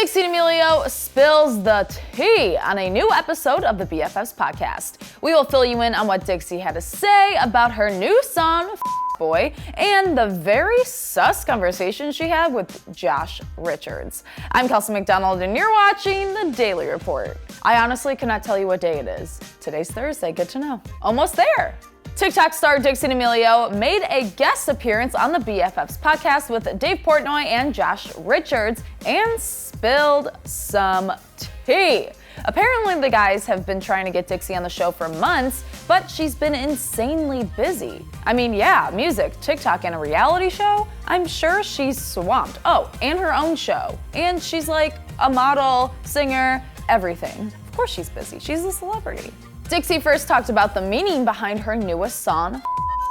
Dixie D'Amelio spills the tea on a new episode of the BFFs Podcast. We will fill you in on what Dixie had to say about her new song, Boy, and the very sus conversation she had with Josh Richards. I'm Kelsey MacDonald, and you're watching The Daily Report. I honestly cannot tell you what day it is. Today's Thursday, good to know. Almost there. TikTok star Dixie D'Amelio made a guest appearance on the BFFs Podcast with Dave Portnoy and Josh Richards and spilled some tea. Apparently, the guys have been trying to get Dixie on the show for months, but she's been insanely busy. I mean, yeah, music, TikTok, and a reality show? I'm sure she's swamped. Oh, and her own show. And she's like a model, singer, everything. Of course she's busy. She's a celebrity. Dixie first talked about the meaning behind her newest song,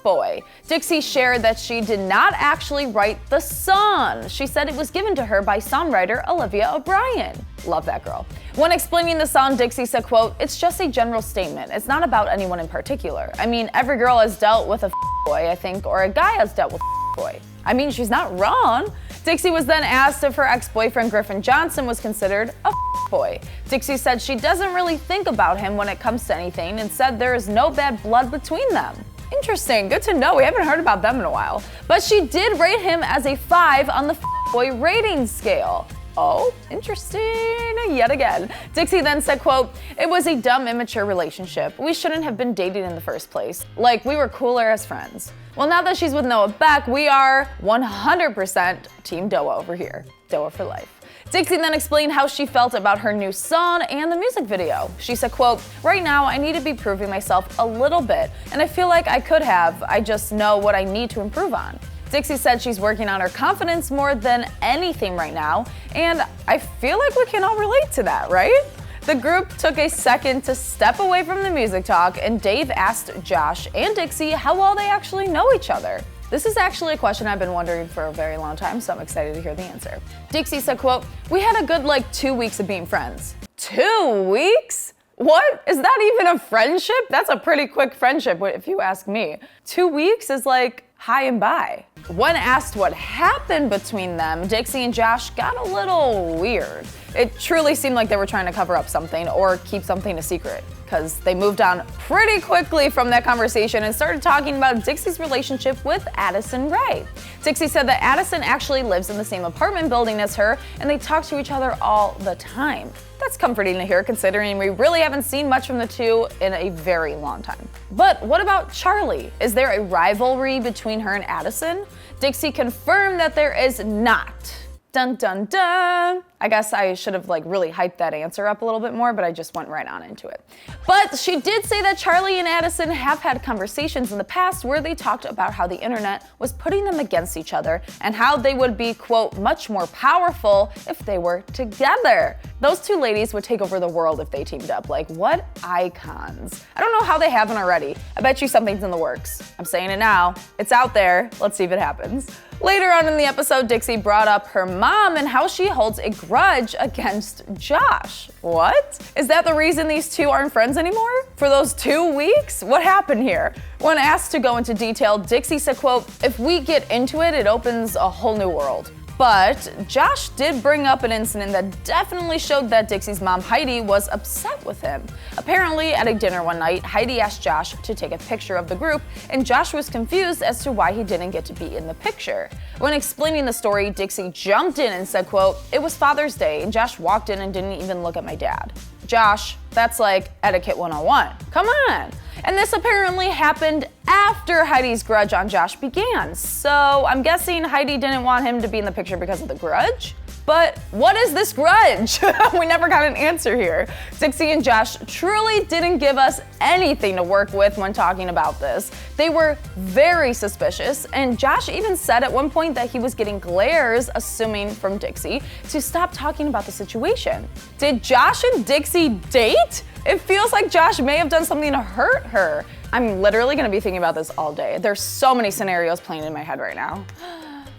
Boy. Dixie shared that she did not actually write the song. She said it was given to her by songwriter Olivia O'Brien. Love that girl. When explaining the song, Dixie said, quote, "It's just a general statement. It's not about anyone in particular. I mean, every girl has dealt with a boy, I think, or a guy has dealt with a boy. I mean, she's not wrong." Dixie was then asked if her ex-boyfriend Griffin was considered a boy. Dixie said she doesn't really think about him when it comes to anything and said there is no bad blood between them. Interesting, good to know. We haven't heard about them in a while. But she did rate him as a 5 on the boy rating scale. Oh, interesting yet again. Dixie then said, quote, "It was a dumb, immature relationship. We shouldn't have been dating in the first place. Like, we were cooler as friends." Well, now that she's with Noah Beck, we are 100% Team Doa over here. Doa for life. Dixie then explained how she felt about her new song and the music video. She said, quote, "Right now, I need to be proving myself a little bit, and I feel like I could have. I just know what I need to improve on." Dixie said she's working on her confidence more than anything right now, and I feel like we can all relate to that, right? The group took a second to step away from the music talk, and Dave asked Josh and Dixie how well they actually know each other. This is actually a question I've been wondering for a very long time, so I'm excited to hear the answer. Dixie said, quote, "We had a good 2 weeks of being friends." 2 weeks? What? Is that even a friendship? That's a pretty quick friendship if you ask me. 2 weeks is like hi and bye. When asked what happened between them, Dixie and Josh got a little weird. It truly seemed like they were trying to cover up something or keep something a secret, because they moved on pretty quickly from that conversation and started talking about Dixie's relationship with Addison Rae. Dixie said that Addison actually lives in the same apartment building as her, and they talk to each other all the time. That's comforting to hear, considering we really haven't seen much from the two in a very long time. But what about Charli? Is there a rivalry between her and Addison? Dixie confirmed that there is not. Dun dun dun. I guess I should have really hyped that answer up a little bit more, but I just went right on into it. But she did say that Charli and Addison have had conversations in the past where they talked about how the internet was putting them against each other and how they would be, quote, "much more powerful if they were together." Those two ladies would take over the world if they teamed up. What icons. I don't know how they haven't already. I bet you something's in the works. I'm saying it now. It's out there. Let's see if it happens. Later on in the episode, Dixie brought up her mom and how she holds a grudge against Josh. What? Is that the reason these two aren't friends anymore? For those 2 weeks? What happened here? When asked to go into detail, Dixie said, quote, "If we get into it, it opens a whole new world." But Josh did bring up an incident that definitely showed that Dixie's mom, Heidi, was upset with him. Apparently, at a dinner one night, Heidi asked Josh to take a picture of the group, and Josh was confused as to why he didn't get to be in the picture. When explaining the story, Dixie jumped in and said, quote, "It was Father's Day, and Josh walked in and didn't even look at my dad." Josh, that's etiquette 101. Come on. And this apparently happened after Heidi's grudge on Josh began. So I'm guessing Heidi didn't want him to be in the picture because of the grudge? But what is this grudge? We never got an answer here. Dixie and Josh truly didn't give us anything to work with when talking about this. They were very suspicious, and Josh even said at one point that he was getting glares, assuming from Dixie, to stop talking about the situation. Did Josh and Dixie date? It feels like Josh may have done something to hurt her. I'm literally gonna be thinking about this all day. There's so many scenarios playing in my head right now.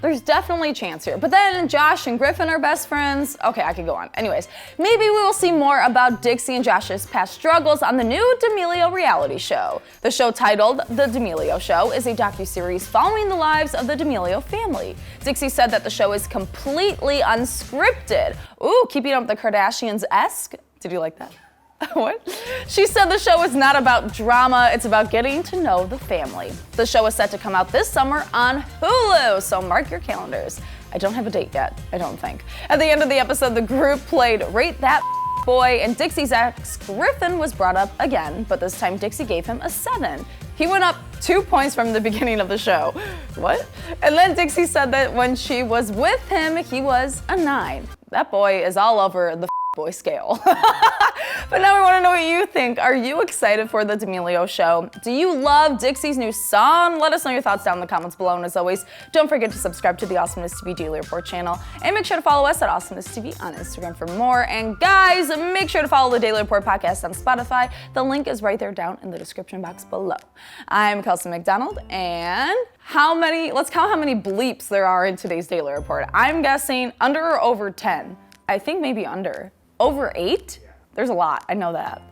There's definitely a chance here. But then Josh and Griffin are best friends. Okay, I could go on. Anyways, maybe we will see more about Dixie and Josh's past struggles on the new D'Amelio reality show. The show, titled The D'Amelio Show, is a docuseries following the lives of the D'Amelio family. Dixie said that the show is completely unscripted. Ooh, keeping up with the Kardashians-esque. Did you like that? What? She said the show is not about drama, it's about getting to know the family. The show is set to come out this summer on Hulu, so mark your calendars. I don't have a date yet, I don't think. At the end of the episode, the group played Rate That Boy, and Dixie's ex, Griffin, was brought up again, but this time Dixie gave him a 7. He went up 2 points from the beginning of the show. What? And then Dixie said that when she was with him, he was a 9. That boy is all over the boy scale. But now we want to know what you think. Are you excited for the D'Amelio show? Do you love Dixie's new song? Let us know your thoughts down in the comments below. And as always, don't forget to subscribe to the Awesomeness TV Daily Report channel. And make sure to follow us at Awesomeness TV on Instagram for more. And guys, make sure to follow the Daily Report podcast on Spotify. The link is right there down in the description box below. I'm Kelsey MacDonald, and let's count how many bleeps there are in today's Daily Report. I'm guessing under or over 10. I think maybe under. Over 8? There's a lot, I know that.